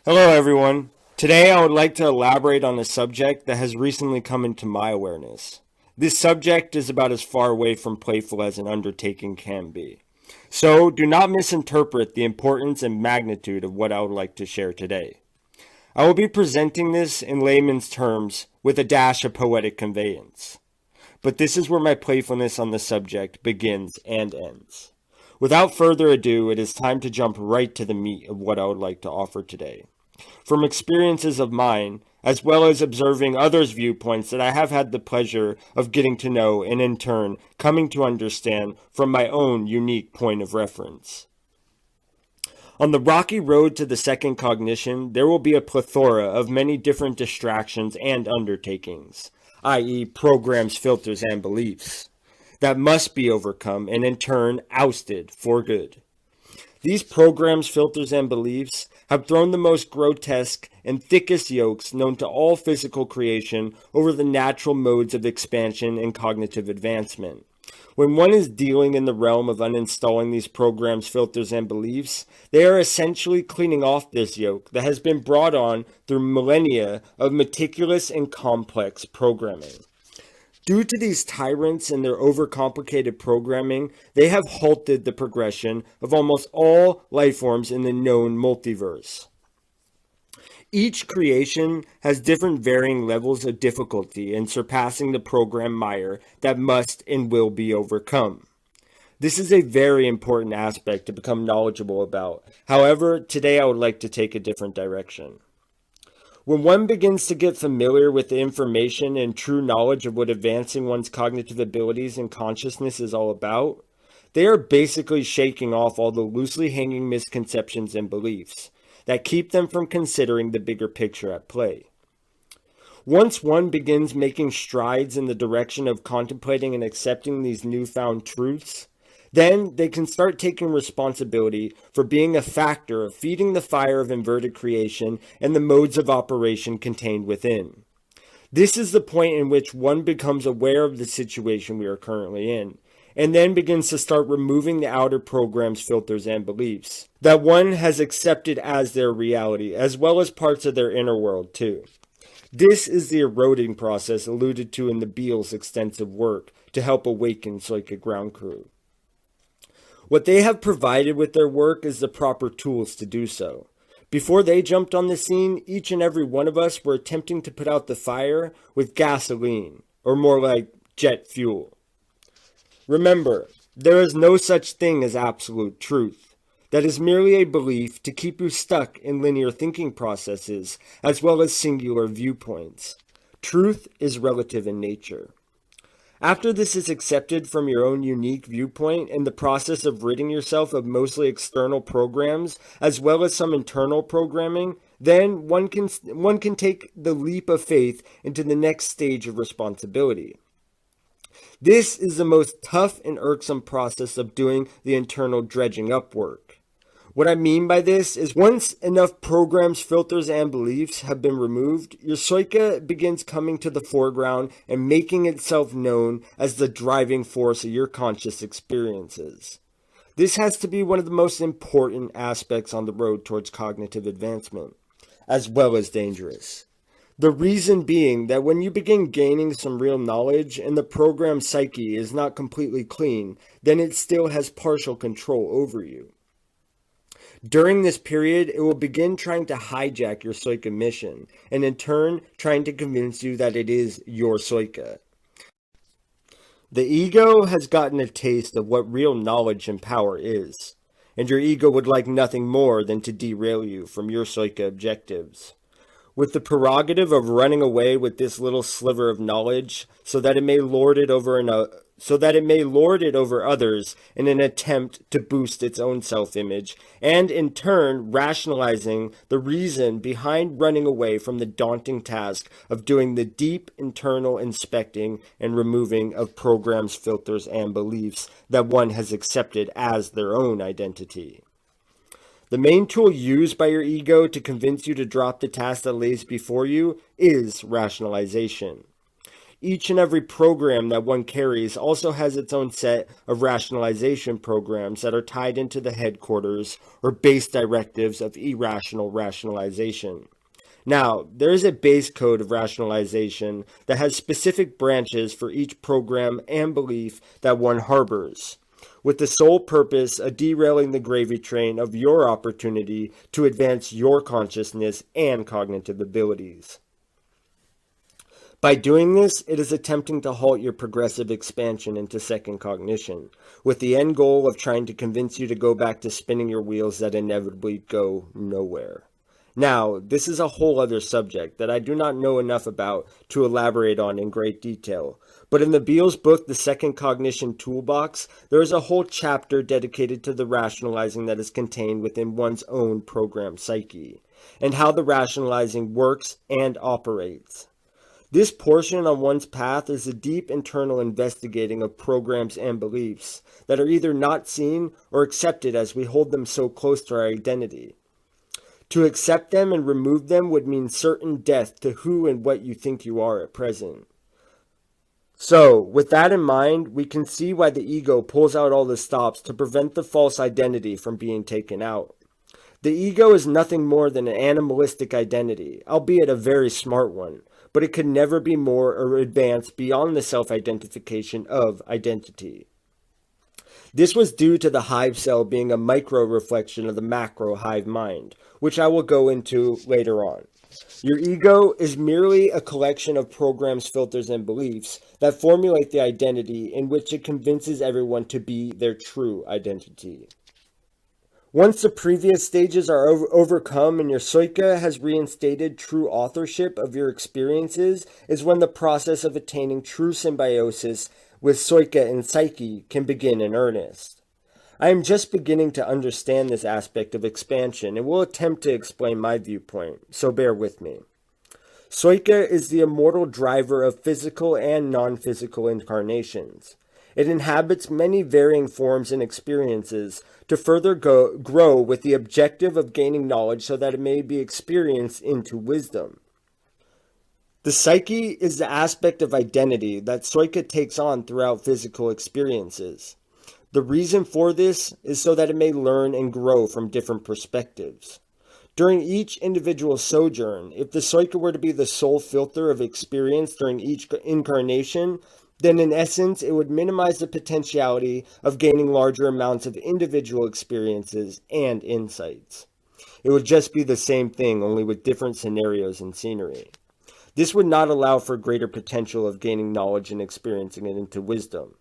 Hello, everyone. Today, I would like to elaborate on a subject that has recently come into my awareness. This subject is about as far away from playful as an undertaking can be. So, do not misinterpret the importance and magnitude of what I would like to share today. I will be presenting this in layman's terms with a dash of poetic conveyance. But this is where my playfulness on the subject begins and ends. Without further ado, it is time to jump right to the meat of what I would like to offer today. From experiences of mine, as well as observing others' viewpoints that I have had the pleasure of getting to know and in turn coming to understand from my own unique point of reference. On the rocky road to the second cognition, there will be a plethora of many different distractions and undertakings, i.e., programs, filters, and beliefs, that must be overcome and in turn ousted for good. These programs, filters, and beliefs have thrown the most grotesque and thickest yokes known to all physical creation over the natural modes of expansion and cognitive advancement. When one is dealing in the realm of uninstalling these programs, filters, and beliefs, they are essentially cleaning off this yoke that has been brought on through millennia of meticulous and complex programming. Due to these tyrants and their overcomplicated programming, they have halted the progression of almost all life forms in the known multiverse. Each creation has different varying levels of difficulty in surpassing the program mire that must and will be overcome. This is a very important aspect to become knowledgeable about. However, today I would like to take a different direction. When one begins to get familiar with the information and true knowledge of what advancing one's cognitive abilities and consciousness is all about, they are basically shaking off all the loosely hanging misconceptions and beliefs that keep them from considering the bigger picture at play. Once one begins making strides in the direction of contemplating and accepting these newfound truths, then they can start taking responsibility for being a factor of feeding the fire of inverted creation and the modes of operation contained within. This is the point in which one becomes aware of the situation we are currently in, and then begins to start removing the outer programs, filters, and beliefs that one has accepted as their reality, as well as parts of their inner world too. This is the eroding process alluded to in the Beals' extensive work to help awaken Psychic Ground Crew. What they have provided with their work is the proper tools to do so. Before they jumped on the scene, each and every one of us were attempting to put out the fire with gasoline, or more like jet fuel. Remember, there is no such thing as absolute truth. That is merely a belief to keep you stuck in linear thinking processes, as well as singular viewpoints. Truth is relative in nature. After this is accepted from your own unique viewpoint and the process of ridding yourself of mostly external programs as well as some internal programming, then one can take the leap of faith into the next stage of responsibility. This is the most tough and irksome process of doing the internal dredging up work. What I mean by this is once enough programs, filters, and beliefs have been removed, your psyche begins coming to the foreground and making itself known as the driving force of your conscious experiences. This has to be one of the most important aspects on the road towards cognitive advancement, as well as dangerous. The reason being that when you begin gaining some real knowledge and the program psyche is not completely clean, then it still has partial control over you. During this period, it will begin trying to hijack your psyche mission, and in turn, trying to convince you that it is your psyche. The ego has gotten a taste of what real knowledge and power is, and your ego would like nothing more than to derail you from your psyche objectives. With the prerogative of running away with this little sliver of knowledge so that it may lord it over others in an attempt to boost its own self-image, and in turn rationalizing the reason behind running away from the daunting task of doing the deep internal inspecting and removing of programs, filters, and beliefs that one has accepted as their own identity. The main tool used by your ego to convince you to drop the task that lays before you is rationalization. Each and every program that one carries also has its own set of rationalization programs that are tied into the headquarters or base directives of irrational rationalization. Now, there is a base code of rationalization that has specific branches for each program and belief that one harbors, with the sole purpose of derailing the gravy train of your opportunity to advance your consciousness and cognitive abilities. By doing this, it is attempting to halt your progressive expansion into second cognition, with the end goal of trying to convince you to go back to spinning your wheels that inevitably go nowhere. Now, this is a whole other subject that I do not know enough about to elaborate on in great detail, but in the Beale's book, The Second Cognition Toolbox, there is a whole chapter dedicated to the rationalizing that is contained within one's own programmed psyche, and how the rationalizing works and operates. This portion on one's path is a deep internal investigating of programs and beliefs that are either not seen or accepted as we hold them so close to our identity. To accept them and remove them would mean certain death to who and what you think you are at present. So, with that in mind, we can see why the ego pulls out all the stops to prevent the false identity from being taken out. The ego is nothing more than an animalistic identity, albeit a very smart one, but it could never be more or advanced beyond the self-identification of identity. This was due to the hive cell being a micro-reflection of the macro hive mind, which I will go into later on. Your ego is merely a collection of programs, filters, and beliefs that formulate the identity in which it convinces everyone to be their true identity. Once the previous stages are overcome and your psyche has reinstated true authorship of your experiences is when the process of attaining true symbiosis with psyche and psyche can begin in earnest. I am just beginning to understand this aspect of expansion and will attempt to explain my viewpoint, so bear with me. Psyche is the immortal driver of physical and non-physical incarnations. It inhabits many varying forms and experiences to further grow with the objective of gaining knowledge so that it may be experienced into wisdom. The psyche is the aspect of identity that psyche takes on throughout physical experiences. The reason for this is so that it may learn and grow from different perspectives. During each individual sojourn, if the psyche were to be the sole filter of experience during each incarnation, then in essence it would minimize the potentiality of gaining larger amounts of individual experiences and insights. It would just be the same thing, only with different scenarios and scenery. This would not allow for greater potential of gaining knowledge and experiencing it into wisdom.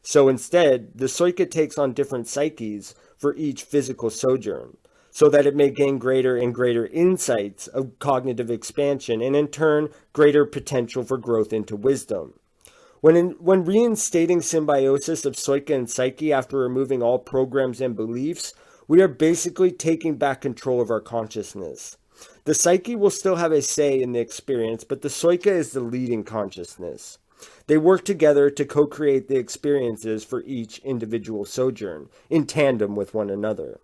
So instead, the psyche takes on different psyches for each physical sojourn, so that it may gain greater and greater insights of cognitive expansion and in turn greater potential for growth into wisdom. When reinstating symbiosis of psyche and psyche after removing all programs and beliefs, we are basically taking back control of our consciousness. The psyche will still have a say in the experience, but the psyche is the leading consciousness. They work together to co-create the experiences for each individual sojourn, in tandem with one another.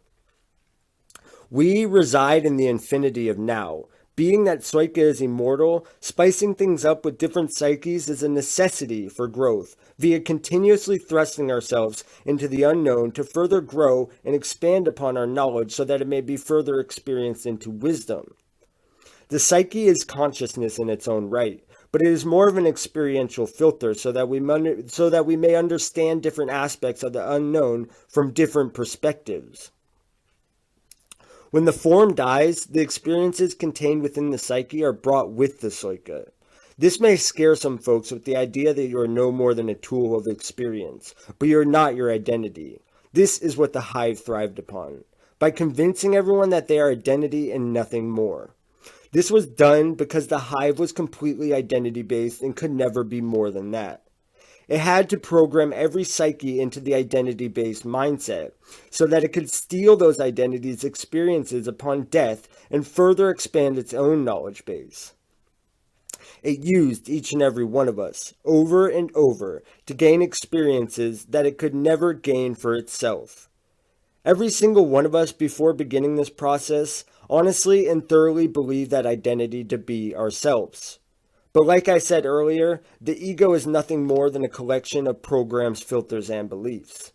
We reside in the infinity of now. Being that psyche is immortal, spicing things up with different psyches is a necessity for growth, via continuously thrusting ourselves into the unknown to further grow and expand upon our knowledge so that it may be further experienced into wisdom. The psyche is consciousness in its own right, but it is more of an experiential filter so that we may understand different aspects of the unknown from different perspectives. When the form dies, the experiences contained within the psyche are brought with the psyche. This may scare some folks with the idea that you are no more than a tool of experience, but you are not your identity. This is what the hive thrived upon, by convincing everyone that they are identity and nothing more. This was done because the hive was completely identity-based and could never be more than that. It had to program every psyche into the identity-based mindset so that it could steal those identities' experiences upon death and further expand its own knowledge base. It used each and every one of us over and over to gain experiences that it could never gain for itself. Every single one of us before beginning this process honestly and thoroughly believed that identity to be ourselves. But like I said earlier, the ego is nothing more than a collection of programs, filters, and beliefs.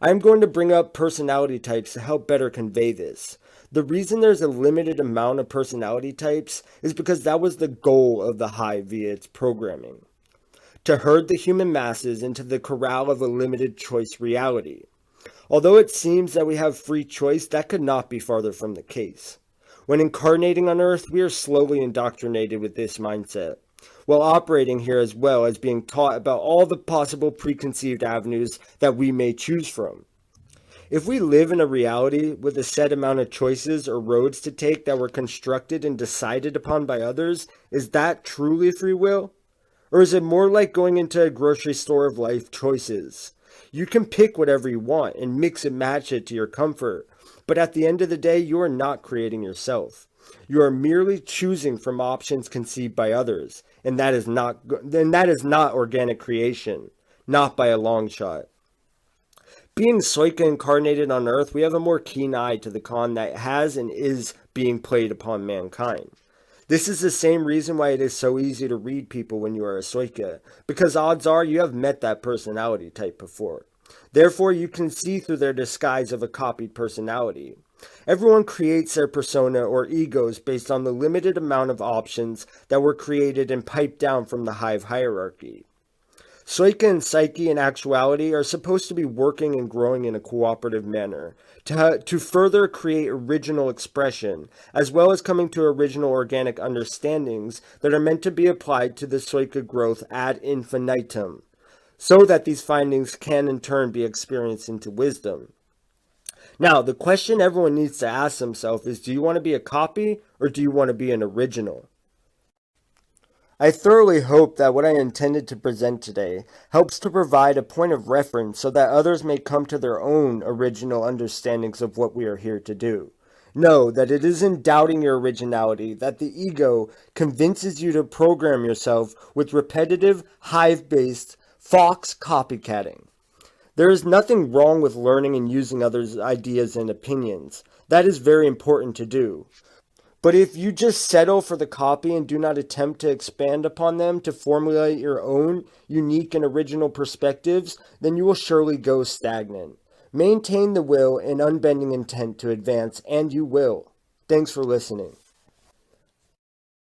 I am going to bring up personality types to help better convey this. The reason there's a limited amount of personality types is because that was the goal of the hive via its programming. To herd the human masses into the corral of a limited choice reality. Although it seems that we have free choice, that could not be farther from the case. When incarnating on Earth, we are slowly indoctrinated with this mindset, while operating here as well as being taught about all the possible preconceived avenues that we may choose from. If we live in a reality with a set amount of choices or roads to take that were constructed and decided upon by others, is that truly free will? Or is it more like going into a grocery store of life choices? You can pick whatever you want and mix and match it to your comfort, but at the end of the day, you are not creating yourself. You are merely choosing from options conceived by others, and that is not organic creation, not by a long shot. Being Soika incarnated on Earth, we have a more keen eye to the con that has and is being played upon mankind. This is the same reason why it is so easy to read people when you are a Soika, because odds are you have met that personality type before. Therefore, you can see through their disguise of a copied personality. Everyone creates their persona or egos based on the limited amount of options that were created and piped down from the hive hierarchy. Soika and Psyche in actuality are supposed to be working and growing in a cooperative manner to further create original expression, as well as coming to original organic understandings that are meant to be applied to the Soika growth ad infinitum, so that these findings can in turn be experienced into wisdom. Now, the question everyone needs to ask themselves is, do you want to be a copy or do you want to be an original? I thoroughly hope that what I intended to present today helps to provide a point of reference so that others may come to their own original understandings of what we are here to do. Know that it is in doubting your originality that the ego convinces you to program yourself with repetitive, hive-based, fox copycatting. There is nothing wrong with learning and using others' ideas and opinions. That is very important to do. But if you just settle for the copy and do not attempt to expand upon them to formulate your own unique and original perspectives, then you will surely go stagnant. Maintain the will and unbending intent to advance, and you will. Thanks for listening.